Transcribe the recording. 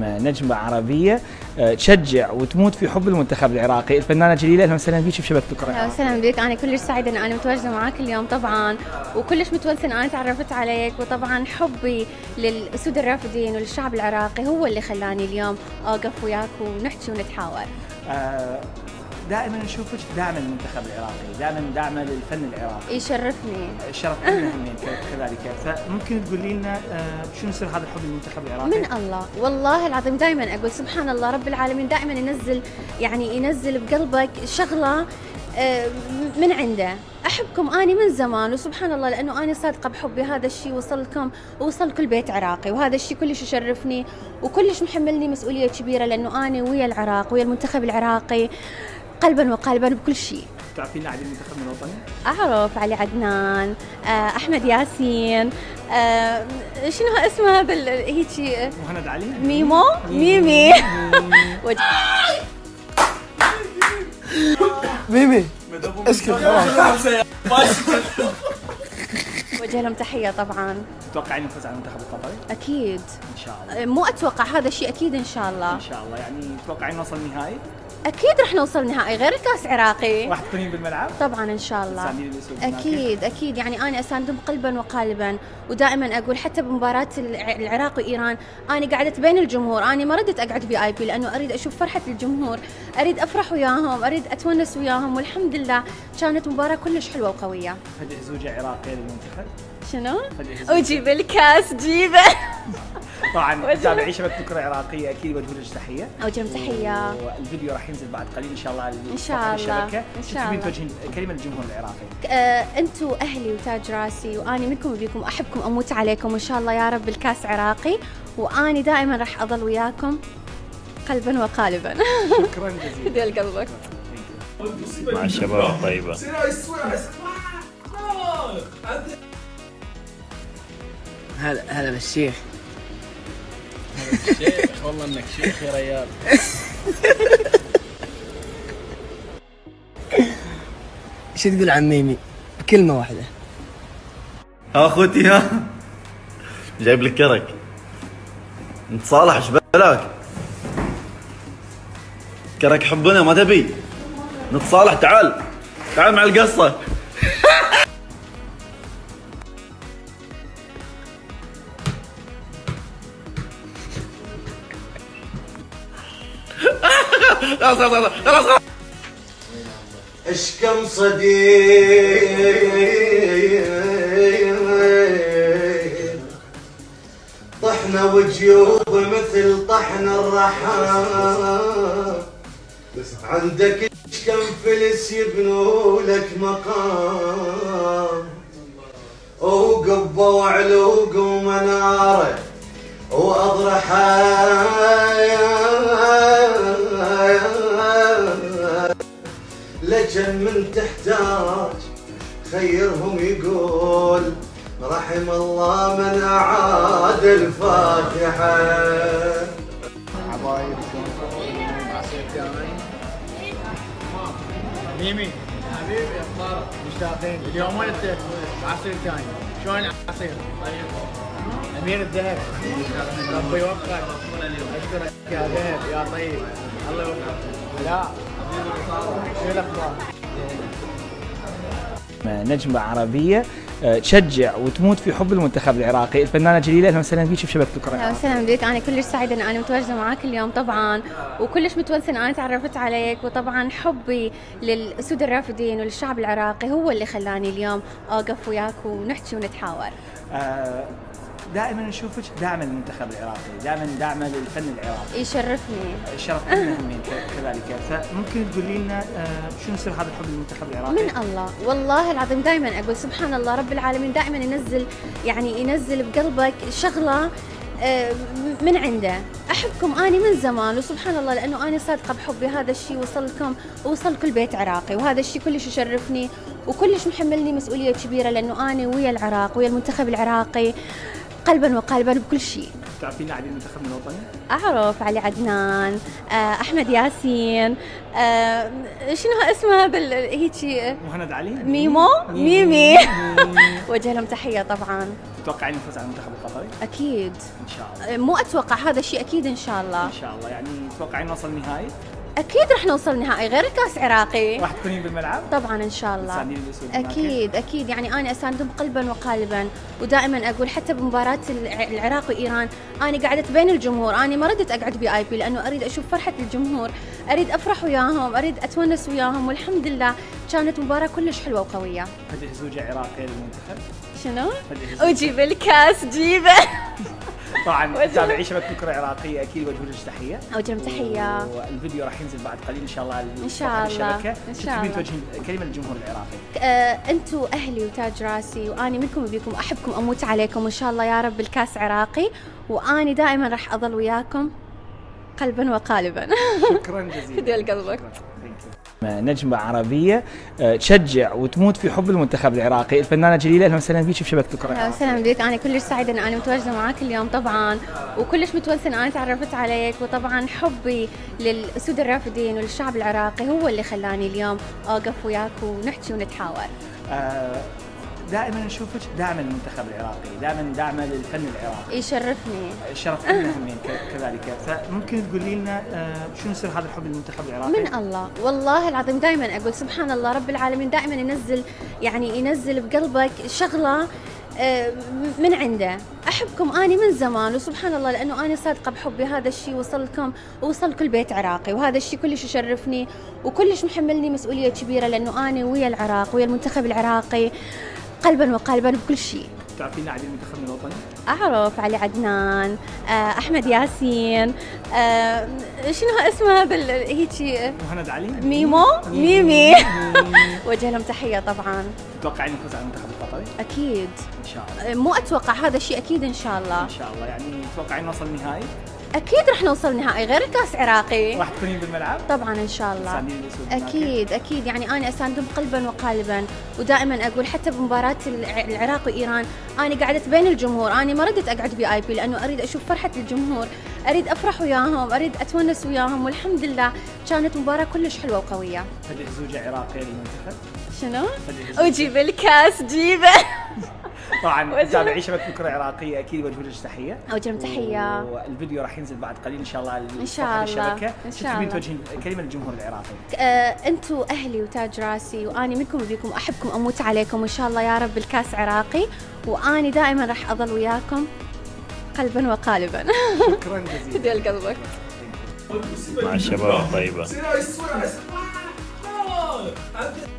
نجمة عربية تشجع وتموت في حب المنتخب العراقي، الفنانة جليلة. اهلا وسهلا بك بشبكة الكرة. اهلا وسهلا بك، انا كلش سعيدة ان انا متواجدة معاك اليوم طبعا، وكلش متونسة ان انا تعرفت عليك، وطبعا حبي للاسود الرافدين وللشعب العراقي هو اللي خلاني اليوم اوقف وياك ونحكي ونتحاور. دائما نشوفك داعمة للمنتخب العراقي، دائما داعمة للفن العراقي. يشرفني. الشرف لنا همين كذلك، فممكن تقولي لنا شنو سر هذا الحب للمنتخب العراقي؟ من الله، والله العظيم دائما اقول سبحان الله رب العالمين، دائما ينزل بقلبك شغله من عنده. احبكم اني من زمان، وسبحان الله لانه اني صادقه بحبي، هذا الشيء وصلكم ووصل كل بيت عراقي، وهذا الشيء كلش يشرفني وكلش محملني مسؤوليه كبيره، لانه اني ويا العراق ويا المنتخب العراقي قلبا وقالبا بكل شيء. تعرفين علي المنتخب الوطني؟ اعرف علي عدنان، احمد ياسين، شنو اسمه هذا هيجي، مهند علي، ميمو ميمي ميمي اسكت خلاص. وجه لهم تحيه. طبعا تتوقعين الفوز على المنتخب القطري؟ اكيد ان شاء الله. مو اتوقع، هذا الشيء اكيد ان شاء الله. ان شاء الله، يعني تتوقعين نوصل نهائي؟ اكيد رح نوصل نهائي، غير الكاس عراقي. راح تكونين بالملعب؟ طبعا ان شاء الله. اكيد يعني انا اساندهم قلبا وقالبا، ودائما اقول حتى بمباراه العراق وايران انا قعدت بين الجمهور، انا ما ردت اقعد VIP لانه اريد اشوف فرحه الجمهور، اريد افرح وياهم، اريد اتونس وياهم، والحمد لله كانت مباراه كلش حلوه وقويه. فجأة زوجة عراقية للمنتخب؟ شنو؟ وجيب الكاس جيبه. طبعا تابعي شبكة الكرة العراقية، اكيد وجه لك تحية. اوجه تحية. والفيديو راح ينزل بعد قليل ان شاء الله ان شاء الله. الشبكة. ان شاء الله. توجهين كلمة للجمهور العراقي. انتم اهلي وتاج راسي، واني منكم وبيكم، احبكم اموت عليكم، وان شاء الله يا رب الكاس عراقي، واني دائما راح اظل وياكم قلبا وقالبا. شكرا جزيلا. هدي قلبك مع الشباب الطيبة. هلا بالشيخ. شيخ والله انك شيخ يا ريال. ايش تقول عن ميمي بكلمة واحدة؟ اخوتي ها جايب لك كرك. نتصالح ايش بلاك؟ كرك حبنا ما تبي نتصالح. تعال مع القصة. خلاص اش كم صديق طحنا وجيوب مثل طحن الرحام، عندك اش كم فلس يبنوا لك مقام، وقبة وعلوق ومنارة واضرحة، لجن من تحتاج خيرهم يقول رحم الله من أعاد الفاتحة. عبايب عصير ثاني. ميمي حبيبي اخبارك؟ مشتاقين اليوم وين انت؟ عصير ثاني. شلون العصير؟ امير الذهب. ربي يوفقك. اشكرك يا ذهب يا طيب. الله يوفقك. لا شو الاخبار؟ نجمة عربية تشجع وتموت في حب المنتخب العراقي، الفنانة جليلة. اهلا وسهلا بك بشبكة الكرة. اهلا وسهلا بك، انا كلش سعيدة ان انا متواجدة معاك اليوم طبعا، وكلش متونسة ان انا تعرفت عليك، وطبعا حبي للاسود الرافدين وللشعب العراقي هو اللي خلاني اليوم اوقف وياك ونحكي ونتحاور. دائما نشوفك داعمة للمنتخب العراقي، دائما داعمة للفن العراقي. يشرفني. الشرف لنا همين كذلك، فممكن تقولي لنا شنو سر هذا الحب للمنتخب العراقي؟ من الله، والله العظيم دائما اقول سبحان الله رب العالمين، دائما ينزل بقلبك شغله من عنده. احبكم اني من زمان، وسبحان الله لانه اني صادقه بحبي، هذا الشيء وصلكم ووصل كل بيت عراقي، وهذا الشيء كلش يشرفني وكلش محملني مسؤوليه كبيره، لانه اني ويا العراق ويا المنتخب العراقي قلبا وقالبا بكل شيء. تعرفين لاعبين المنتخب الوطني؟ اعرف علي عدنان، احمد ياسين، شنو اسمها هيجي مهند علي؟ ميمي وجه لهم تحيه طبعا. تتوقعين نفوز على المنتخب القطري؟ اكيد ان شاء الله. مو اتوقع، هذا الشيء اكيد ان شاء الله. ان شاء الله، يعني تتوقعين نوصل نهائي؟ اكيد رح نوصل نهائي، غير الكاس عراقي. راح تكونين بالملعب؟ طبعا ان شاء الله. تساندين الاسود هناك؟ اكيد يعني انا اساندهم قلبا وقالبا، ودائما اقول حتى بمباراه العراق وايران انا قعدت بين الجمهور، انا ما ردت اقعد VIP لانه اريد اشوف فرحه الجمهور، اريد افرح وياهم، اريد اتونس وياهم، والحمد لله كانت مباراه كلش حلوه وقويه. فجأة زوجة عراقية للمنتخب؟ شنو؟ وجيب الكاس جيبه. طبعا تابعي شبكة الكرة العراقية اكيد، وجه لك تحية. اوجه لهم تحيه. والفيديو راح ينزل بعد قليل ان شاء الله ان شاء الله الشبكة. ان شاء الله. توجهين كلمة للجمهور العراقي؟ انتم اهلي وتاج راسي، واني منكم وبيكم، احبكم اموت عليكم، وان شاء الله يا رب الكاس عراقي، واني دائما راح اظل وياكم قلبا وقالبا. شكرا جزيلا. ديال قلبك. نجمة عربية تشجع وتموت في حب المنتخب العراقي، الفنانة جليلة، اهلا وسهلا بك في شبكة الكرة اهلا العراقية. وسهلا بك، انا كلش سعيدة ان انا متواجدة معاك اليوم طبعا، وكلش متونسة ان انا تعرفت عليك، وطبعا حبي للاسود الرافدين وللشعب العراقي هو اللي خلاني اليوم اوقف وياك ونحكي ونتحاور. دائما نشوفك داعمة للمنتخب العراقي، دائما داعمة للفن العراقي. يشرفني. شرف لنا همين كذلك، فممكن تقولي لنا شنو سر هذا الحب للمنتخب العراقي؟ من الله، والله العظيم دائما اقول سبحان الله رب العالمين، دائما ينزل بقلبك شغله من عنده. احبكم اني من زمان، وسبحان الله لانه انا صادقه بحبي، هذا الشيء وصلكم ووصل كل بيت عراقي، وهذا الشيء كلش يشرفني وكلش محملني مسؤوليه كبيره، لانه انا ويا العراق ويا المنتخب العراقي قلبا وقالبا بكل شيء. تعرفين لاعبين المنتخب الوطني؟ اعرف علي عدنان، احمد ياسين، شنو اسمها هيجي مهند علي؟ ميمي وجه لهم تحيه طبعا. تتوقعين نفوز على المنتخب القطري؟ اكيد ان شاء الله. مو اتوقع، هذا الشيء اكيد ان شاء الله. ان شاء الله، يعني تتوقعين نوصل نهائي؟ اكيد رح نوصل نهائي، غير الكاس عراقي. راح تكونين بالملعب؟ طبعا ان شاء الله. تساندين الاسود هناك؟ اكيد يعني انا اساندهم قلبا وقالبا، ودائما اقول حتى بمباراه العراق وايران انا قعدت بين الجمهور، انا ما ردت اقعد VIP لانه اريد اشوف فرحه الجمهور، اريد افرح وياهم، اريد اتونس وياهم، والحمد لله كانت مباراه كلش حلوه وقويه. فجأة زوجة عراقية للمنتخب؟ شنو؟ وجيب الكاس جيبه. طبعا تابعي شبكة الكرة العراقية اكيد، وجه لك تحية. اوجه لهم تحيه. والفيديو راح ينزل بعد قليل ان شاء الله ان شاء الله الشبكة. ان شاء الله. توجهين كلمة للجمهور العراقي؟ انتم اهلي وتاج راسي، واني منكم وبيكم، احبكم اموت عليكم، وان شاء الله يا رب الكاس عراقي، واني دائما راح اظل وياكم قلبا وقالبا. شكرا جزيلا. ديال قلبك. مع الشباب طيبة.